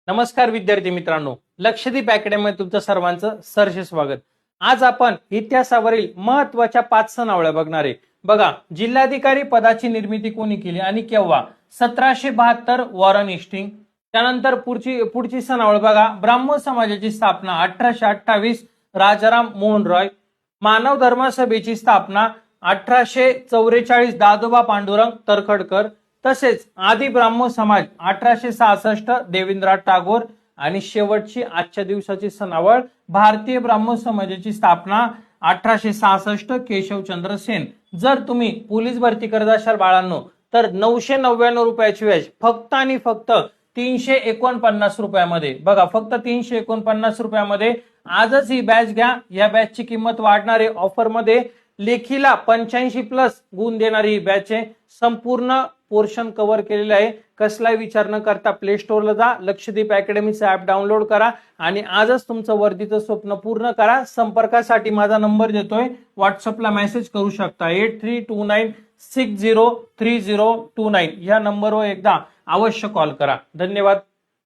नमस्कार विद्यार्थी मित्रांनो, लक्षदीप अकॅडमीमध्ये तुमचं सर्वांचं सहर्ष स्वागत। आज आपण इतिहासावरील महत्त्वाच्या 5 सणावळ्या बघणार आहे। बघा, जिल्हाधिकारी पदाची निर्मिती कोणी केली आणि केव्हा? 1772 वॉरन हेस्टिंग। त्यानंतर पुढची सणावळ बघा, ब्राह्मण समाजाची स्थापना 1828 राजाराम मोहन रॉय। मानव धर्म सभेची स्थापना 1844 दादोबा पांडुरंग तरखडकर। तसेच आदि ब्राह्मण समाज 1866 देवेंद्रनाथ टागोर। आणि शेवटची आजच्या दिवसाची सणावळ, भारतीय ब्राह्मण समाजाची स्थापना 1866 केशवचंद्र सेन। जर तुम्ही पोलीस भरती करत असाल बाळांनो, तर 999 रुपयाची व्याज फक्त आणि फक्त 349 रुपयामध्ये। बघा, फक्त 349 रुपयामध्ये आजच ही बॅच घ्या। या बॅचची किंमत वाढणार आहे ऑफर मध्ये। लेखीला 85+ गुण देणारी ही बॅच आहे। संपूर्ण पोर्शन कव्हर केलेला आहे। कसलाही विचार न करता प्ले स्टोअरला जा, लक्षदीप अकॅडमीचं ऍप डाउनलोड करा आणि आजच तुमचं वर्दीचं स्वप्न पूर्ण करा। संपर्कासाठी माझा नंबर देतोय, व्हॉट्सअपला मेसेज करू शकता 8329603029 या नंबरवर एकदा अवश्य कॉल करा। धन्यवाद।